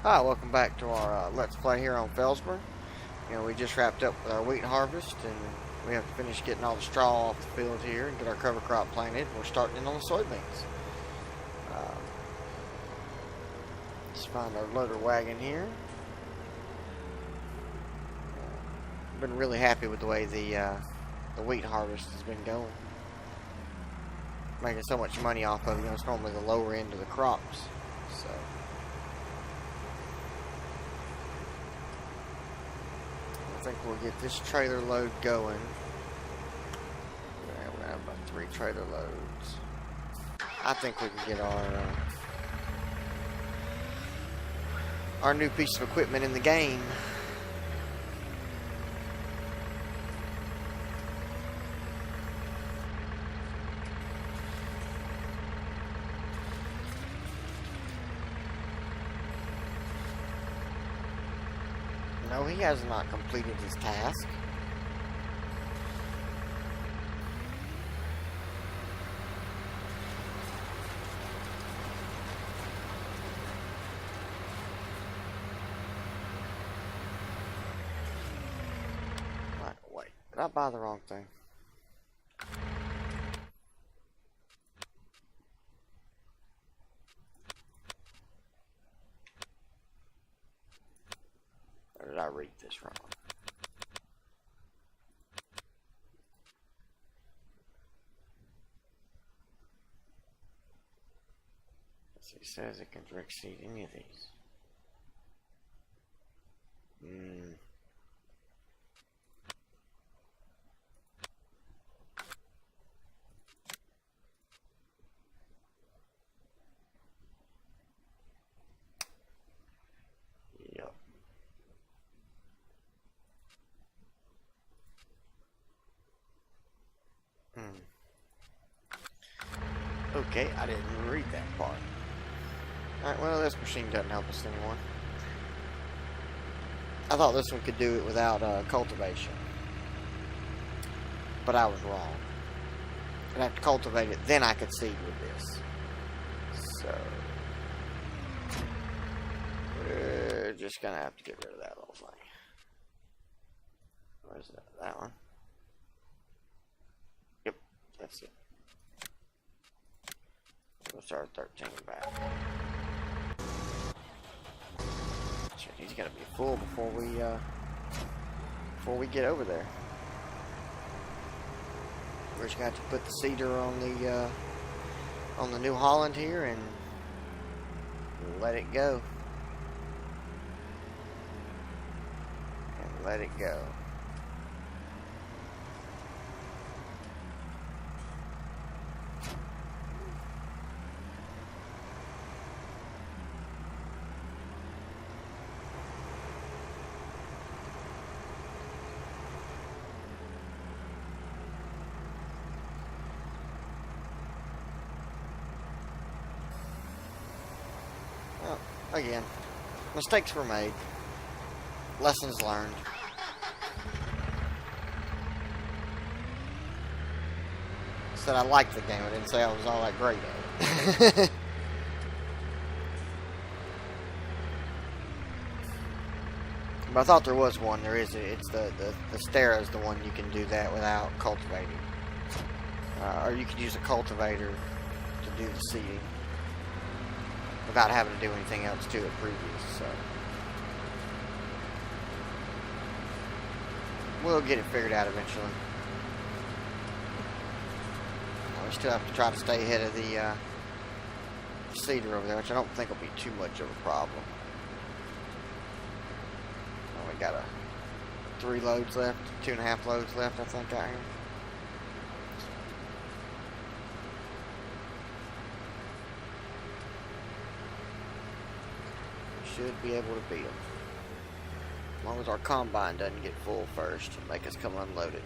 Hi, welcome back to our Let's Play here on Felsburn. We just wrapped up with our wheat harvest, and we have to finish getting all the straw off the field here and get our cover crop planted. We're starting in on the soybeans. Let's find our loader wagon here. I've been really happy with the way the wheat harvest has been going. Making so much money off of it. It's normally the lower end of the crops. So. I think we'll get this trailer load going. We're gonna have about 3 trailer loads. I think we can get our new piece of equipment in the game. No, he has not completed his task. Wait, did I buy the wrong thing? Or did I read this wrong? So he says it can exceed any of these. Yep. Okay, I didn't read that part. Alright, well, this machine doesn't help us anymore. I thought this one could do it without cultivation. But I was wrong. I'd have to cultivate it, then I could seed with this. So, we're just gonna have to get rid of that little thing. Where's that? That one? Yep, that's it. We'll start 13 back. Shit, he's gotta be full before we get over there. We're just gonna have to put the seeder on the New Holland here and let it go. And let it go. Again, mistakes were made. Lessons learned. I said I liked the game. I didn't say I was all that great at it. But I thought there was one. There is. It's the Stera is the one you can do that without cultivating. Or you could use a cultivator to do the seeding without having to do anything else to it previous, so we'll get it figured out eventually. We still have to try to stay ahead of the seeder over there, which I don't think will be too much of a problem. Well, we got 3 loads left, 2.5 loads left, I think, out here. Should be able to beat them. As long as our combine doesn't get full first and make us come unload it.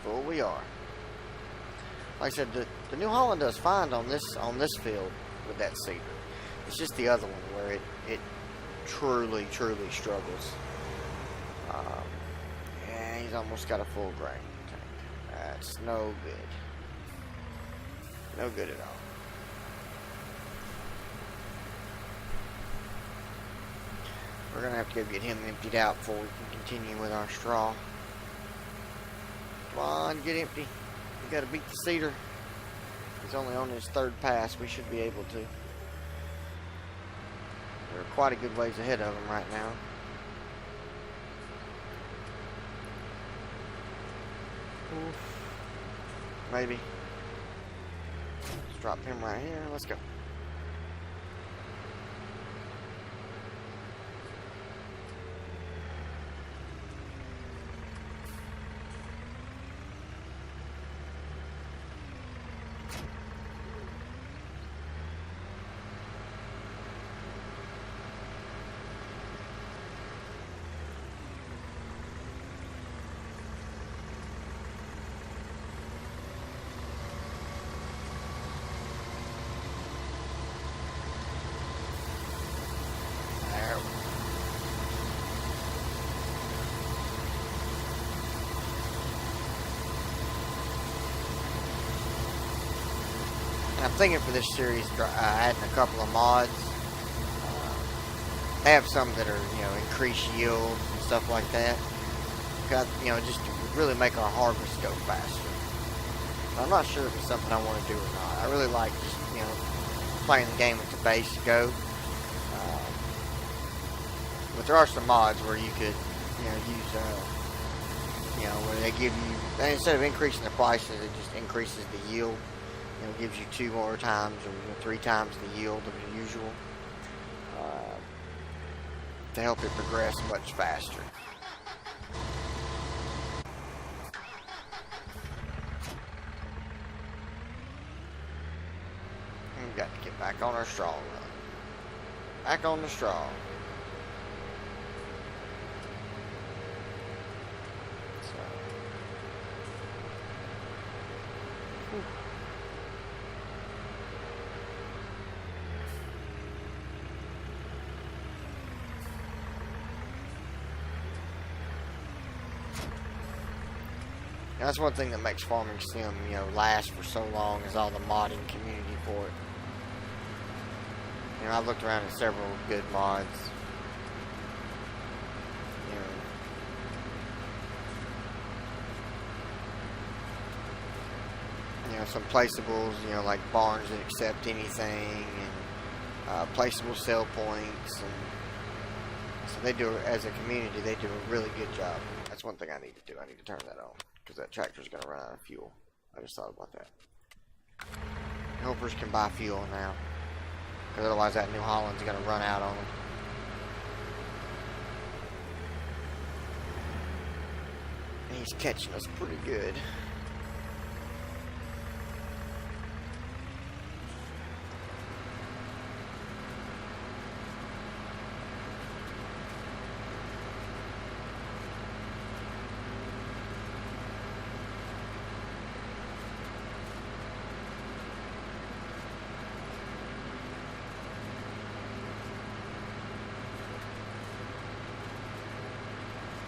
Full but we are. Like I said, the New Holland does fine on this field with that cedar. It's just the other one where it truly struggles. Yeah, he's almost got a full grain tank. That's no good. No good at all. We're gonna have to go get him emptied out before we can continue with our straw. Come on, get empty. We gotta beat the cedar. He's only on his third pass. We should be able to. We're quite a good ways ahead of him right now. Oof. Maybe. Let's drop him right here. Let's go. I'm thinking for this series, adding a couple of mods. They have some that are, increase yield and stuff like that. Just to really make our harvest go faster. But I'm not sure if it's something I want to do or not. I really like just, playing the game with the base go. But there are some mods where you could, use, where they give you, instead of increasing the prices, it just increases the yield. It gives you 2 more times or 3 times the yield of the usual to help it progress much faster. We've got to get back on our straw run. Back on the straw. That's one thing that makes Farming Sim, last for so long is all the modding community for it. I've looked around at several good mods. Some placeables, like barns that accept anything, and placeable sell points, and so they do, as a community, they do a really good job. That's one thing I need to do. I need to turn that on, because that tractor's going to run out of fuel. I just thought about that. Helpers can buy fuel now, because otherwise that New Holland's going to run out on them. He's catching us pretty good.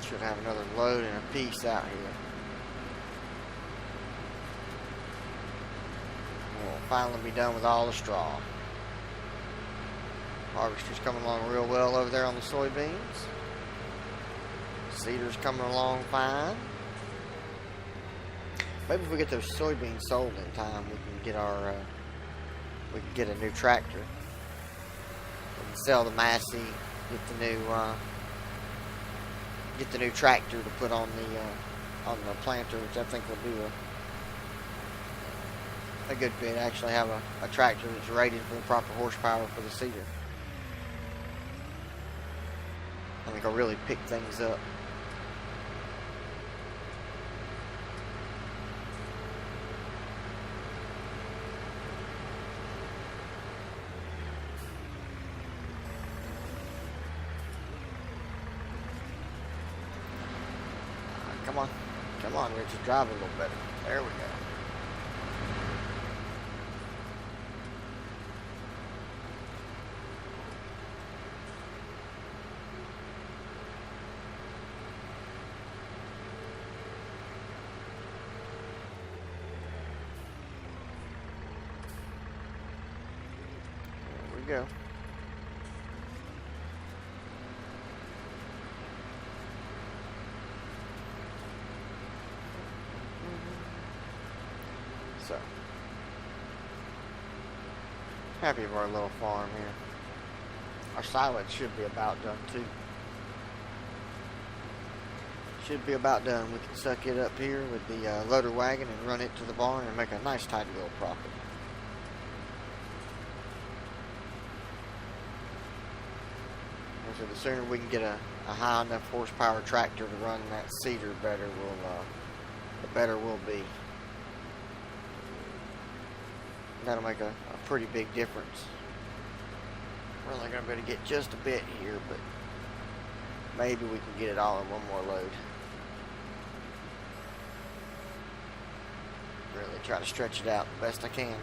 Should have another load and a piece out here. We'll finally be done with all the straw. Harvester's coming along real well over there on the soybeans. Cedar's coming along fine. Maybe if we get those soybeans sold in time, we can get our a new tractor. We can sell the Massey, get the new tractor to put on the planter, which I think will do a good bit. Actually have a tractor that's rated for the proper horsepower for the cedar. I think I'll really pick things up. Come on. Come on, Richard, drive a little better. There we go. There we go. So, happy of our little farm here. Our silage should be about done too. Should be about done. We can suck it up here with the loader wagon and run it to the barn and make a nice tidy little profit. And so the sooner we can get a high enough horsepower tractor to run that seeder better, the better we'll be. That'll make a pretty big difference. We're only going to be able to get just a bit here, but maybe we can get it all in one more load. Really try to stretch it out the best I can here.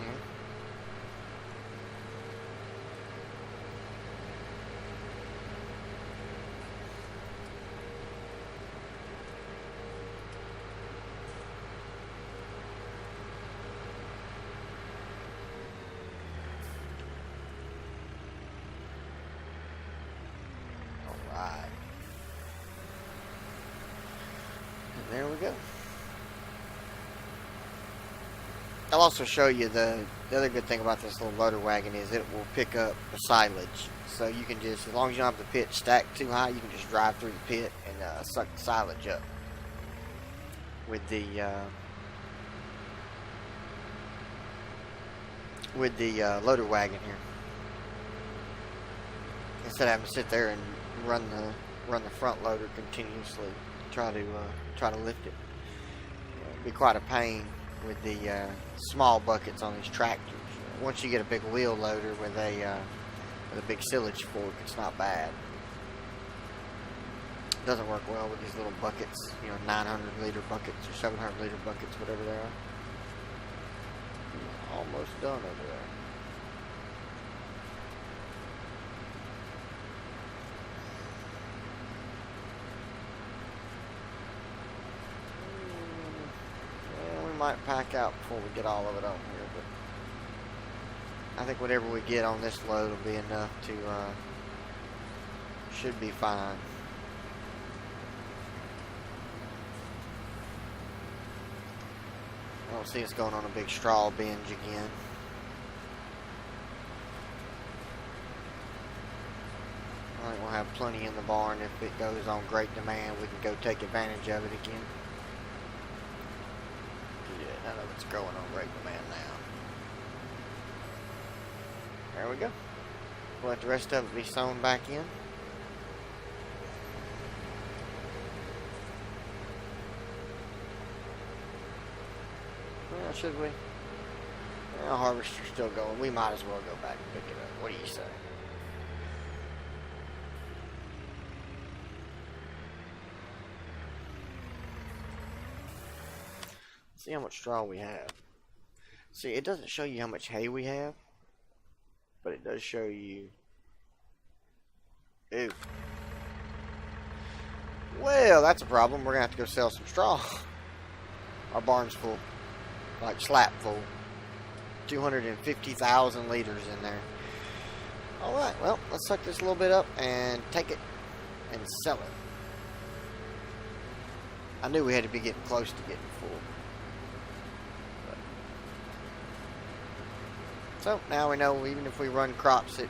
Alright. And there we go. I'll also show you the other good thing about this little loader wagon is it will pick up the silage. So you can just, as long as you don't have the pit stacked too high, you can just drive through the pit and suck the silage up with the loader wagon here. Instead of having to sit there and run the front loader continuously, try to lift it. It'd be quite a pain with the small buckets on these tractors. Once you get a big wheel loader with a big silage fork, it's not bad. It doesn't work well with these little buckets, 900 liter buckets or 700 liter buckets, whatever they are. Almost done over there. Might pack out before we get all of it on here, but I think whatever we get on this load will be enough to should be fine. I don't see us going on a big straw binge again. I think we'll have plenty in the barn. If it goes on great demand, we can go take advantage of it again. None of it's growing on great demand now. There we go. We'll let the rest of it be sewn back in. Well, should we? Well, harvester's still going. We might as well go back and pick it up. What do you say? See how much straw we have. See, it doesn't show you how much hay we have, but it does show you. Ooh. Well, that's a problem. We're gonna have to go sell some straw. Our barn's full, like slap full. 250,000 liters in there. All right. Well, let's suck this a little bit up and take it and sell it. I knew we had to be getting close to getting full. So now we know even if we run crops that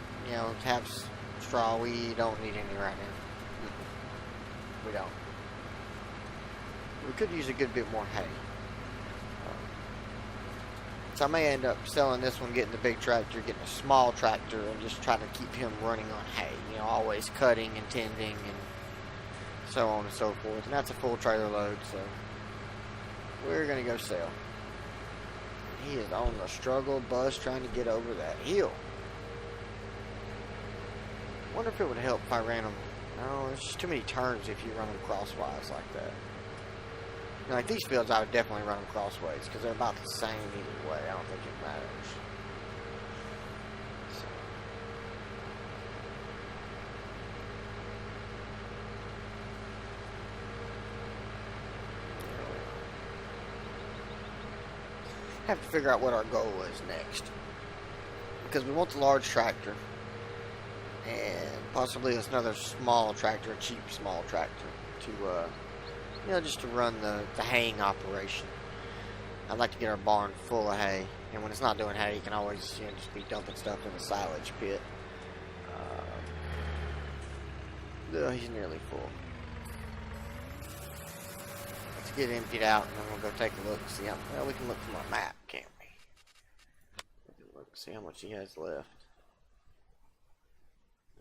have straw, we don't need any right now. We don't. We could use a good bit more hay. So I may end up selling this one, getting the big tractor, getting a small tractor, and just try to keep him running on hay. Always cutting and tending and so on and so forth. And that's a full trailer load, so we're gonna go sell. He is on the struggle bus trying to get over that hill. Wonder if it would help if I ran them. No, there's just too many turns if you run them crosswise like that. Like these fields, I would definitely run them crossways because they're about the same either way. I don't think it matters. So. Have to figure out what our goal is next, because we want the large tractor and possibly another small tractor, a cheap small tractor to just to run the haying operation. I'd like to get our barn full of hay, and when it's not doing hay, you can always just be dumping stuff in the silage pit. He's nearly full. Let's get emptied out, and then we'll go take a look and see how. Well, we can look from our map, can't we? We can look and see how much he has left.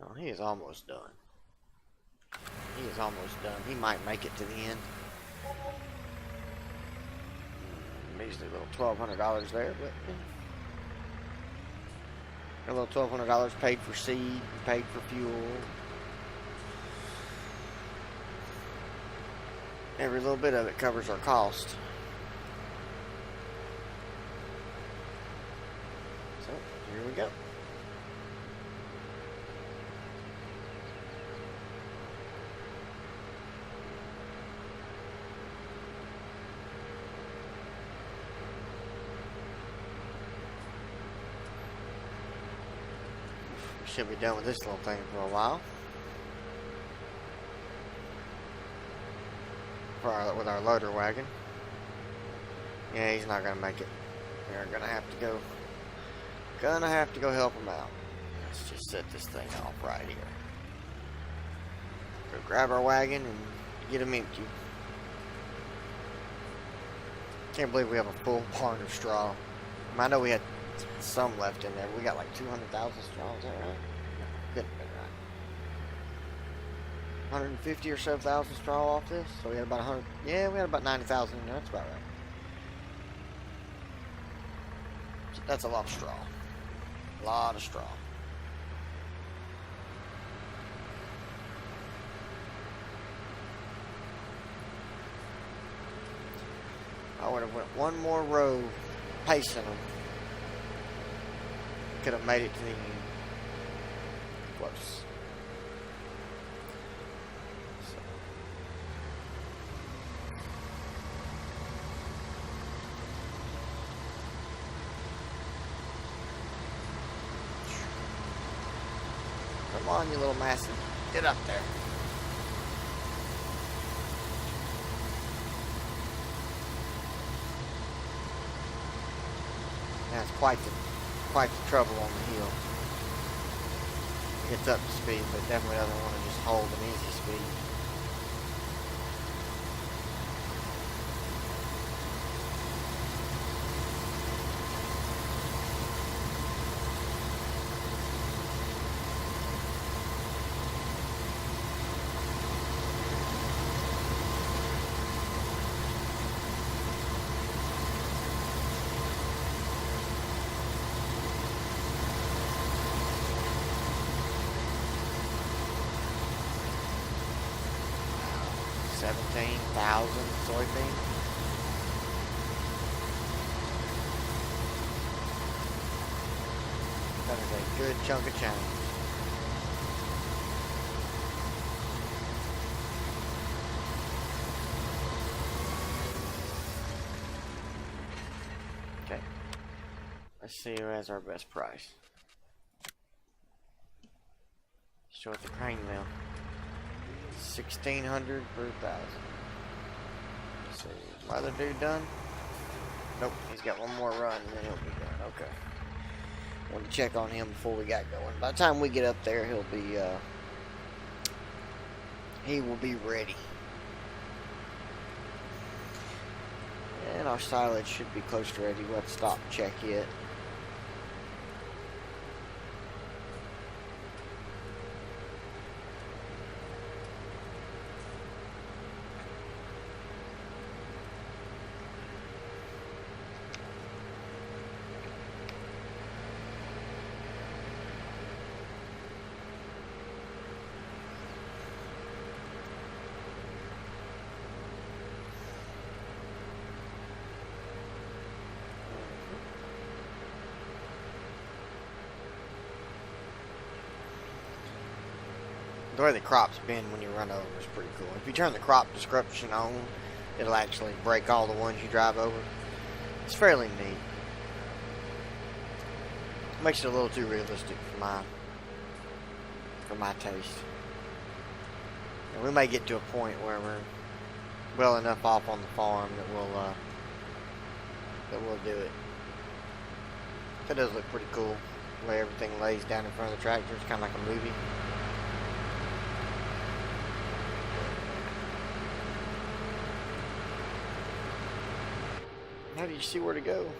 No, he is almost done. He is almost done. He might make it to the end. Measly little $1,200 there, but a little $1,200 paid for seed, paid for fuel. Every little bit of it covers our cost. So, here we go. Should be done with this little thing for a while. With our loader wagon. Yeah, he's not gonna make it. We're gonna have to go help him out. Let's just set this thing off right here. Go grab our wagon and get him empty. Can't believe we have a full barn of straw. I know we had some left in there. We got like 200,000 straw. Is that right? No, couldn't have been right. 150 or so thousand straw off this. So we had about 100. Yeah, we had about 90,000 in there. That's about right. So that's a lot of straw. A lot of straw. I would have went one more row pacing them. Could have made it to the end. Close. So. Come on, you little massive. Get up there. That's quite the trouble on the hill. Gets up to speed, but definitely doesn't want to just hold an easy speed. $17,000 soybeans. That is a good chunk of change. Okay. Let's see who has our best price. Show it the crane mill. 1,600 per 1,000. Let's see, is my other dude done? Nope, he's got one more run and then he'll be done. Okay. Want to check on him before we got going. By the time we get up there, he will be ready. And our silage should be close to ready. We'll have to stop and check it. way the crops bend when you run over is pretty cool. If you turn the crop description on, it'll actually break all the ones you drive over. It's fairly neat. Makes it a little too realistic for my taste. And we may get to a point where we're well enough off on the farm that we'll do it. That does look pretty cool. The way everything lays down in front of the tractor. It's kind of like a movie. How do you see where to go?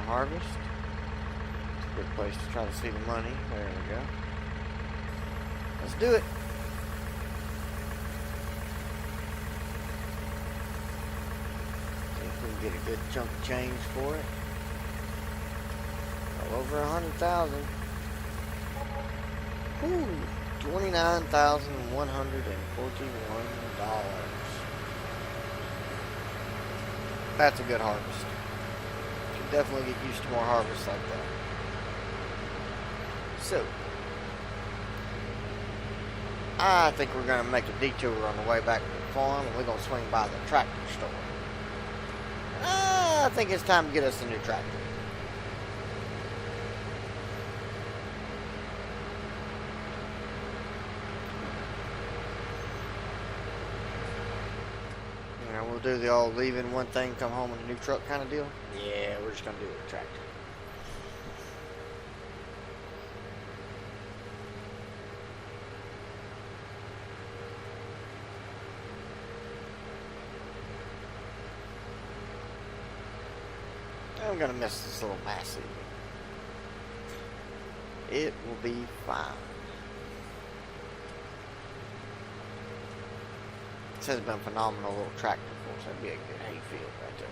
Harvest. It's a good place to try to see the money. There we go. Let's do it. See if we can get a good chunk of change for it. Well over 100,000. Whew, $29,141. That's a good harvest. Definitely get used to more harvests like that. So, I think we're going to make a detour on the way back to the farm, and we're going to swing by the tractor store. I think it's time to get us a new tractor. You know, we'll do the old leave in one thing, come home in a new truck kind of deal. Yeah, we're just going to do it with a tractor. I'm going to miss this little Massey. It will be fine. This has been a phenomenal little tractor for us. That'd be a good hay field right there.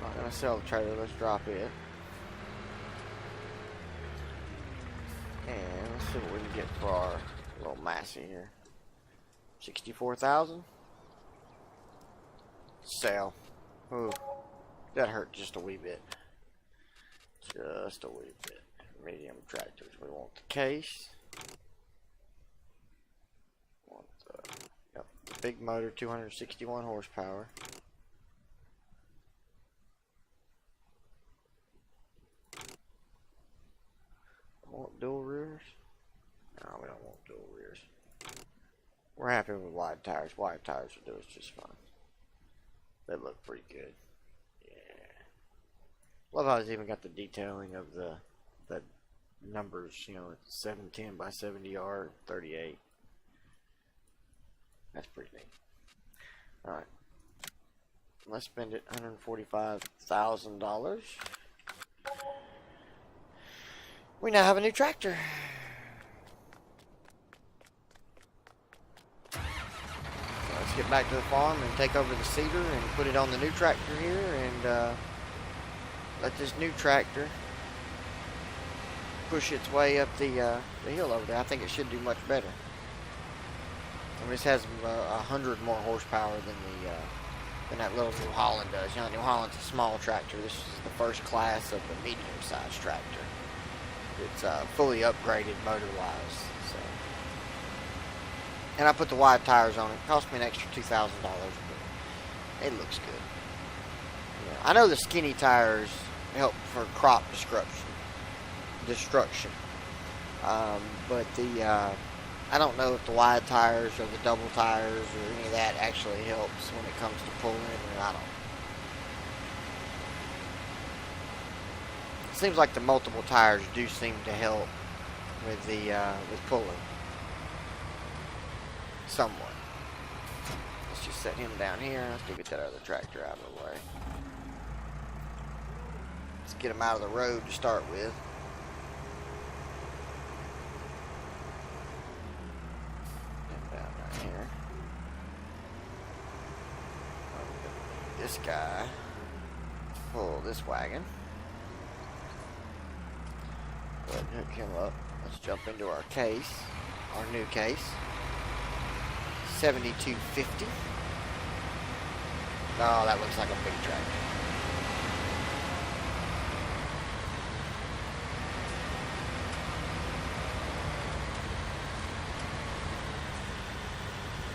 Not gonna sell the trailer, let's drop it. And let's see what we can get for our little Massey here. 64,000. Sell. Ooh, that hurt just a wee bit. Just a wee bit. Medium tractors. We want the case. Want the big motor, 261 horsepower. Want dual rears? No, we don't want dual rears. We're happy with wide tires. Wide tires will do us just fine. They look pretty good. Yeah. Love how it's even got the detailing of the numbers. You know, it's 710 by 70R 38. That's pretty neat. All right. Let's spend it $145,000. We now have a new tractor. So let's get back to the farm and take over the seeder and put it on the new tractor here and let this new tractor push its way up the hill over there. I think it should do much better. And this has 100 more horsepower than that little New Holland does. You know, New Holland's a small tractor. This is the first class of the medium-sized tractor. It's fully upgraded motor-wise. So. And I put the wide tires on it. It cost me an extra $2,000, but it looks good. Yeah. I know the skinny tires help for crop destruction. But I don't know if the wide tires or the double tires or any of that actually helps when it comes to pulling, and I don't. It seems like the multiple tires do seem to help with with pulling somewhat. Let's just set him down here. Let's go get that other tractor out of the way. Let's get them out of the road to start with. And down here. This guy. Pull this wagon. Go ahead and hook him up. Let's jump into our case. Our new case. 7250. Oh, that looks like a big tractor.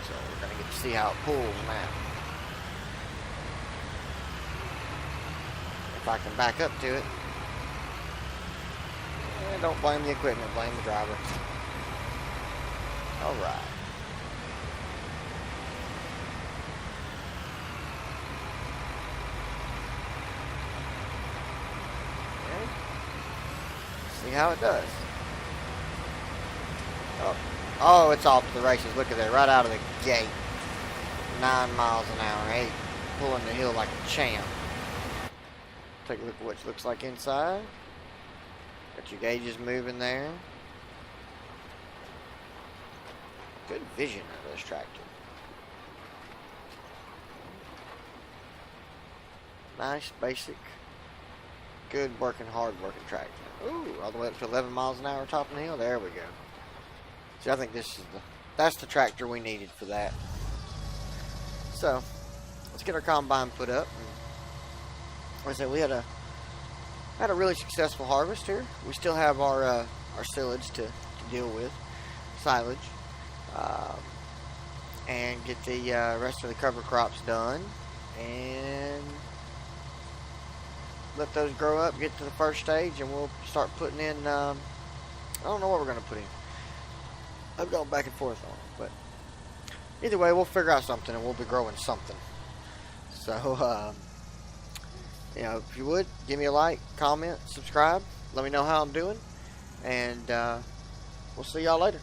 So we're going to get to see how it pulls now. If I can back up to it. Don't blame the equipment, blame the driver. Alright. Okay. See how it does. Oh, it's off to the races. Look at that, right out of the gate. 9 miles an hour, 8. Pulling the hill like a champ. Take a look at what it looks like inside. Got your gauges moving there. Good vision of this tractor. Nice, basic, good working, hard working tractor. Ooh, all the way up to 11 miles an hour top of the hill. There we go. See, I think this is that's the tractor we needed for that. So, let's get our combine put up. And like I said, we had a really successful harvest here. We still have our silage to deal with, silage, and get the rest of the cover crops done, and let those grow up, get to the first stage, and we'll start putting in. I don't know what we're going to put in. I've gone back and forth on it, but either way, we'll figure out something, and we'll be growing something. So, you know, if you would, give me a like, comment, subscribe. Let me know how I'm doing. And we'll see y'all later.